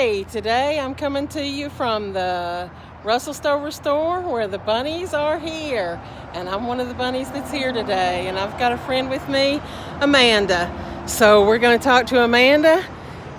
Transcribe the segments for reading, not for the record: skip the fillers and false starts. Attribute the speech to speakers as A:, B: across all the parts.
A: Hey, today I'm coming to you from the Russell Stover store where the Bunnies are here. And I'm one of the Bunnies that's here today. And I've got a friend with me, Amanda. So we're going to talk to Amanda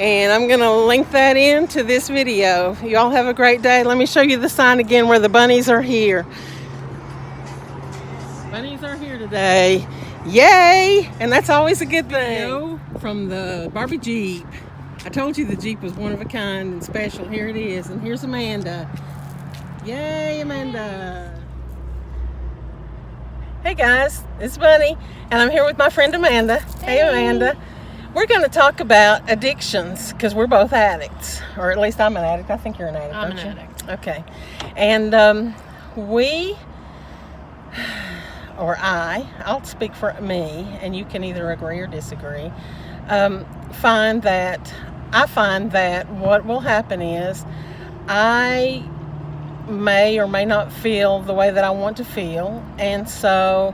A: and I'm going to link that into this video. You all have a great day. Let me show you the sign again where the Bunnies are here. Bunnies are here today. Yay! And that's always a good thing. From the Barbie Jeep. I told you the Jeep was one of a kind and special. Here it is. And here's Amanda. Yay, Amanda. Hey guys, it's Bunny. And I'm here with my friend Amanda. Hey Amanda. We're going to talk about addictions because we're both addicts. Or at least I'm an addict. I think you're an addict,
B: I'm
A: don't you?
B: an addict.
A: Okay. And I'll speak for me, and you can either agree or disagree, I find that what will happen is I may or may not feel the way that I want to feel, and so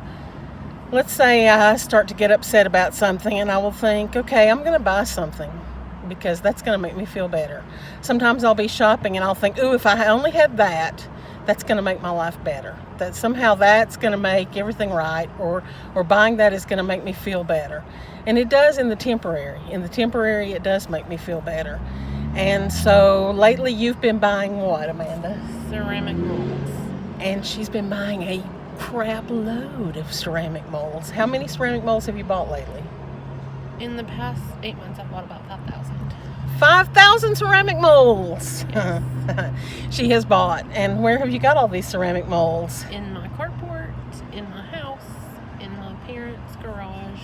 A: let's say I start to get upset about something and I will think, okay, I'm going to buy something because that's going to make me feel better. Sometimes I'll be shopping and I'll think, ooh, if I only had that, that's going to make my life better. That somehow that's going to make everything right, or buying that is going to make me feel better. And it does in the temporary. In the temporary, it does make me feel better. And so lately you've been buying what, Amanda?
B: Ceramic molds.
A: And she's been buying a crap load of ceramic molds. How many ceramic molds have you bought lately?
B: In the past 8 months, I've bought about 5,000.
A: 5,000 ceramic molds.
B: Yes.
A: She has bought. And where have you got all these ceramic molds?
B: In my carport, in my house, in my parents' garage,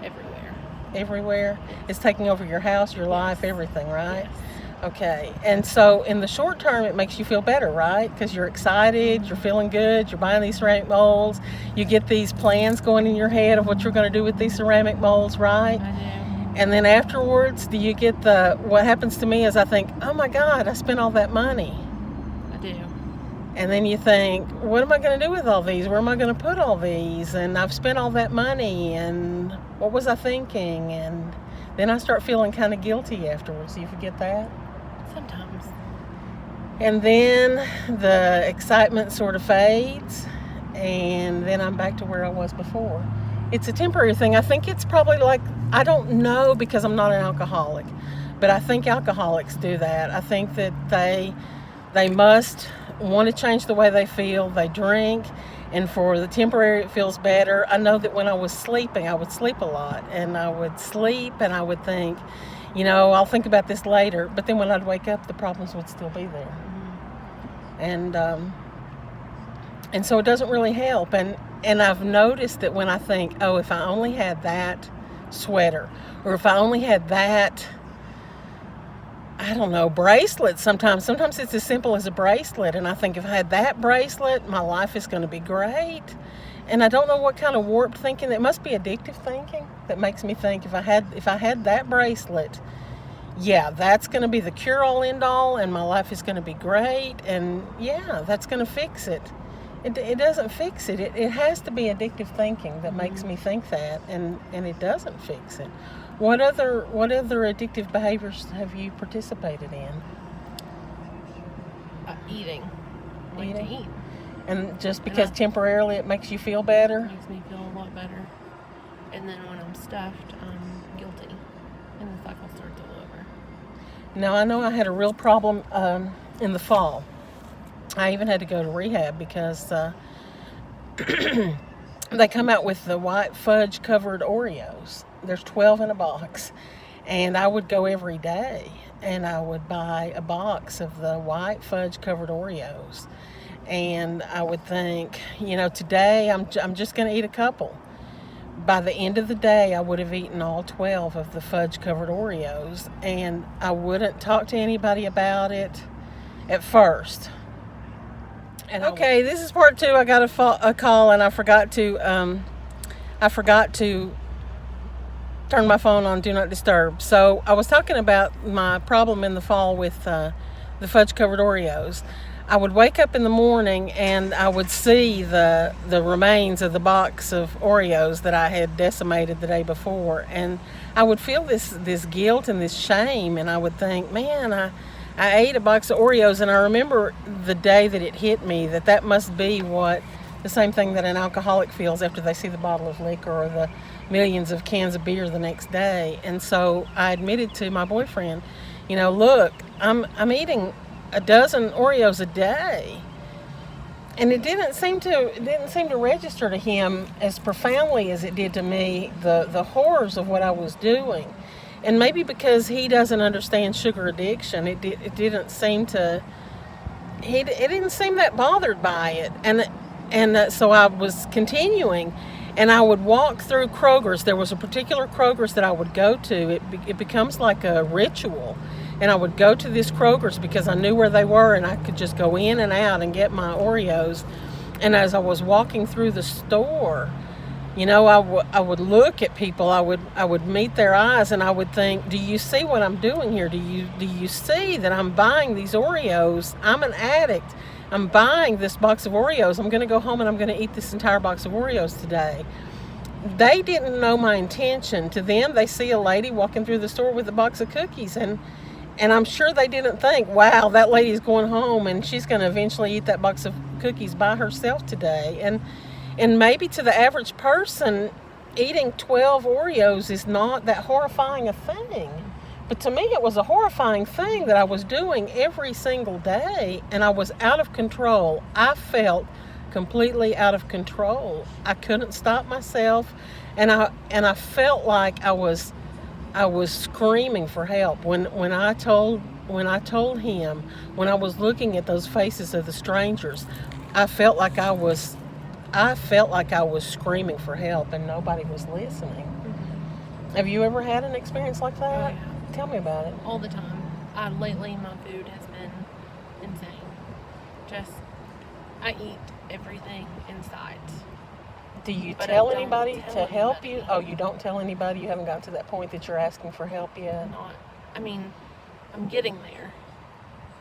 B: everywhere.
A: Everywhere? It's taking over your house, your life, everything, right?
B: Yes.
A: Okay. And so in the short term, it makes you feel better, right? Because you're excited, you're feeling good, you're buying these ceramic molds, you get these plans going in your head of what you're going to do with these ceramic molds, right?
B: I do.
A: And then afterwards, do you get what happens to me is I think, oh my God, I spent all that money.
B: I do.
A: And then you think, what am I going to do with all these? Where am I going to put all these? And I've spent all that money, and what was I thinking? And then I start feeling kind of guilty afterwards. Do you forget that?
B: Sometimes.
A: And then the excitement sort of fades, and then I'm back to where I was before. It's a temporary thing. I think it's probably like, I don't know because I'm not an alcoholic, but I think alcoholics do that. I think that they must want to change the way they feel. They drink, and for the temporary it feels better. I know that when I was sleeping, I would sleep a lot, and I would sleep and I would think, I'll think about this later. But then when I'd wake up, the problems would still be there.
B: Mm-hmm.
A: And so it doesn't really help. And I've noticed that when I think, oh, if I only had that sweater, or if I only had that, I don't know, bracelet sometimes it's as simple as a bracelet. And I think if I had that bracelet, my life is going to be great. And I don't know what kind of warped thinking, it must be addictive thinking that makes me think if I had that bracelet, yeah, that's going to be the cure-all end-all, and my life is going to be great, and yeah, that's going to fix it. It doesn't fix it. It has to be addictive thinking that makes me think that, and it doesn't fix it. What other addictive behaviors have you participated in?
B: Eating. Like to eat.
A: And just because temporarily it makes you feel better?
B: It makes me feel a lot better. And then when I'm stuffed, I'm guilty. And the cycle starts all over.
A: Now, I know I had a real problem in the fall. I even had to go to rehab because they come out with the white fudge covered Oreos. There's 12 in a box. And I would go every day and I would buy a box of the white fudge covered Oreos. And I would think, today I'm just going to eat a couple. By the end of the day, I would have eaten all 12 of the fudge covered Oreos. And I wouldn't talk to anybody about it at first. And okay, this is part 2. I got a call and I forgot to turn my phone on Do Not Disturb. So I was talking about my problem in the fall with the fudge covered Oreos. I would wake up in the morning and I would see the remains of the box of Oreos that I had decimated the day before, and I would feel this guilt and this shame, and I would think, man, I ate a box of Oreos, and I remember the day that it hit me that must be the same thing that an alcoholic feels after they see the bottle of liquor or the millions of cans of beer the next day. And so I admitted to my boyfriend, look, I'm eating a dozen Oreos a day. And it didn't seem to register to him as profoundly as it did to me, the horrors of what I was doing. And maybe because he doesn't understand sugar addiction, it didn't seem that bothered by it. And so I was continuing, and I would walk through Kroger's. There was a particular Kroger's that I would go to. It becomes like a ritual. And I would go to this Kroger's because I knew where they were, and I could just go in and out and get my Oreos. And as I was walking through the store, I would look at people. I would meet their eyes, and I would think, do you see what I'm doing here? Do you see that I'm buying these Oreos? I'm an addict. I'm buying this box of Oreos. I'm going to go home and I'm going to eat this entire box of Oreos today. They didn't know my intention. To them, they see a lady walking through the store with a box of cookies, and I'm sure they didn't think, wow, that lady's going home and she's going to eventually eat that box of cookies by herself today. And maybe to the average person, eating 12 Oreos is not that horrifying a thing. But to me, it was a horrifying thing that I was doing every single day, and I was out of control. I felt completely out of control. I couldn't stop myself, and I felt like I was screaming for help. When I told him, when I was looking at those faces of the strangers, I felt like I was screaming for help, and nobody was listening. Mm-hmm. Have you ever had an experience like that?
B: Oh, yeah.
A: Tell me about it.
B: All the time. Lately, my food has been insane. I eat everything in sight.
A: Do you tell anybody to help you? Oh, you don't tell anybody? You haven't gotten to that point that you're asking for help yet?
B: I'm getting there.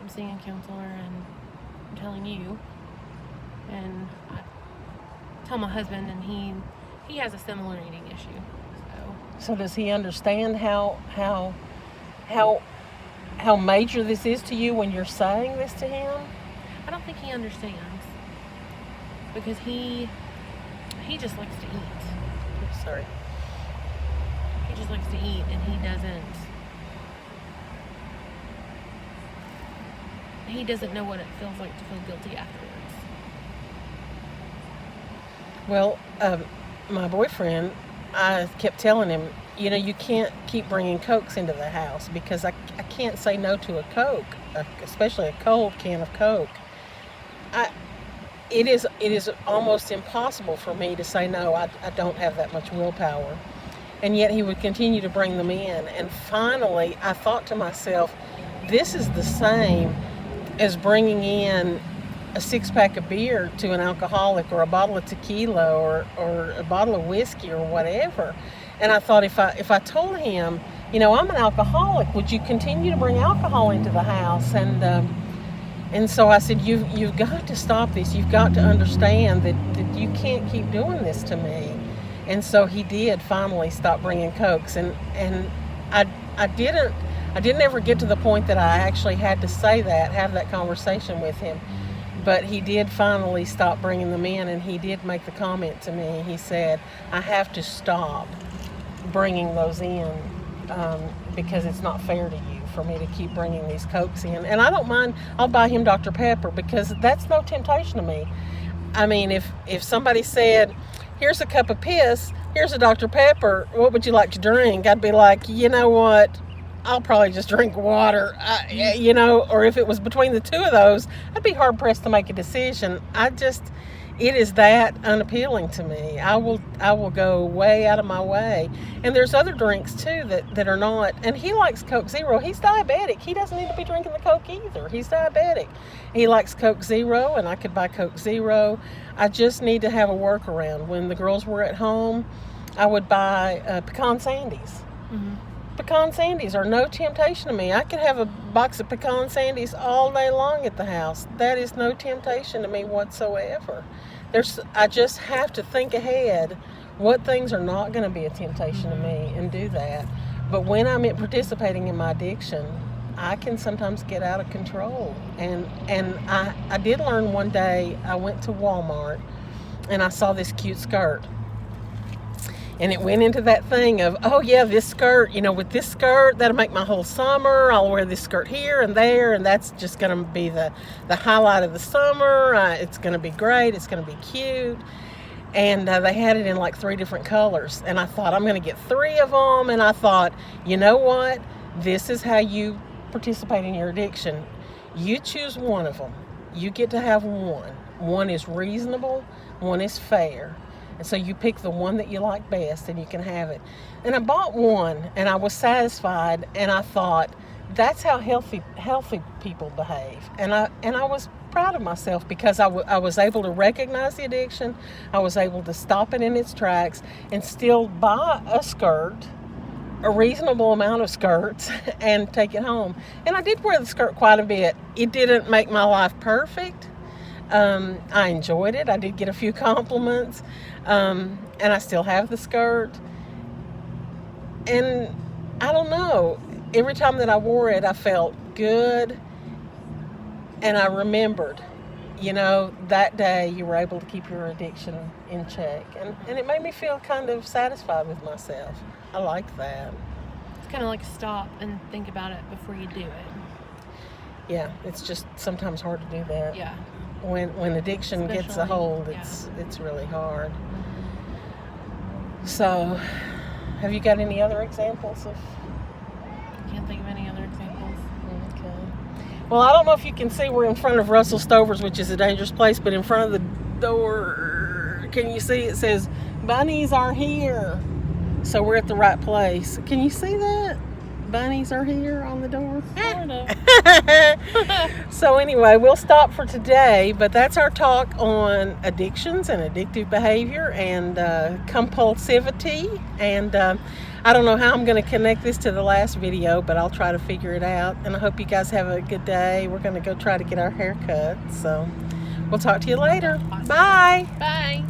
B: I'm seeing a counselor, and I'm telling you. And I tell my husband, and he has a similar eating issue.
A: So does he understand how major this is to you when you're saying this to him?
B: I don't think he understands, because he just likes to eat.
A: Oops, sorry.
B: He just likes to eat, and he doesn't know what it feels like to feel guilty afterwards.
A: Well, my boyfriend, I kept telling him, you can't keep bringing Cokes into the house, because I can't say no to a Coke, especially a cold can of Coke. It is almost impossible for me to say no. I don't have that much willpower. And yet he would continue to bring them in. And finally, I thought to myself, this is the same as bringing in a 6-pack of beer to an alcoholic, or a bottle of tequila, or a bottle of whiskey, or whatever. And I thought, if I told him, I'm an alcoholic, would you continue to bring alcohol into the house? And so I said, you've got to stop this. You've got to understand that you can't keep doing this to me. And so he did finally stop bringing Cokes. And I didn't ever get to the point that I actually had to have that conversation with him. But he did finally stop bringing them in, and he did make the comment to me. He said, I have to stop bringing those in because it's not fair to you for me to keep bringing these Cokes in. And I don't mind, I'll buy him Dr. Pepper, because that's no temptation to me. I mean, if somebody said, here's a cup of piss, here's a Dr. Pepper, what would you like to drink? I'd be like, you know what? I'll probably just drink water, or if it was between the two of those, I'd be hard pressed to make a decision. It is that unappealing to me. I will go way out of my way. And there's other drinks too that are not, and he likes Coke Zero. He's diabetic. He doesn't need to be drinking the Coke either. He's diabetic. He likes Coke Zero, and I could buy Coke Zero. I just need to have a workaround. When the girls were at home, I would buy pecan sandies. Mm-hmm. Pecan sandies are no temptation to me. I could have a box of pecan sandies all day long at the house. That is no temptation to me whatsoever. I just have to think ahead what things are not going to be a temptation to me, and do that. But when I'm participating in my addiction, I can sometimes get out of control. And I did learn one day, I went to Walmart and I saw this cute skirt. And it went into that thing of, oh yeah, this skirt, with this skirt, that'll make my whole summer. I'll wear this skirt here and there, and that's just going to be the highlight of the summer. It's going to be great. It's going to be cute. And they had it in like 3 different colors. And I thought, I'm going to get 3 of them. And I thought, you know what? This is how you participate in your addiction. You choose one of them. You get to have one. One is reasonable. One is fair. And so you pick the one that you like best and you can have it. And I bought one and I was satisfied, and I thought, that's how healthy people behave. And I was proud of myself because I was able to recognize the addiction. I was able to stop it in its tracks and still buy a skirt, a reasonable amount of skirts, and take it home. And I did wear the skirt quite a bit. It didn't make my life perfect. I enjoyed it. I did get a few compliments, and I still have the skirt. And I don't know, every time that I wore it, I felt good, and I remembered, that day you were able to keep your addiction in check, and it made me feel kind of satisfied with myself. I like that.
B: It's kind of like stop and think about it before you do it.
A: Yeah, it's just sometimes hard to do that.
B: Yeah.
A: When addiction gets a hold,
B: yeah.
A: it's really hard. So, have you got any other examples of?
B: Can't think of any other examples.
A: Okay. Well, I don't know if you can see, we're in front of Russell Stover's, which is a dangerous place, but in front of the door, can you see it says, "Bunnies are here." So we're at the right place. Can you see that? Bunnies are here on the door. So anyway, we'll stop for today, but that's our talk on addictions and addictive behavior and compulsivity. And I don't know how I'm going to connect this to the last video, but I'll try to figure it out. And I hope you guys have a good day. We're going to go try to get our hair cut. So we'll talk to you later.
B: Awesome.
A: Bye.
B: Bye.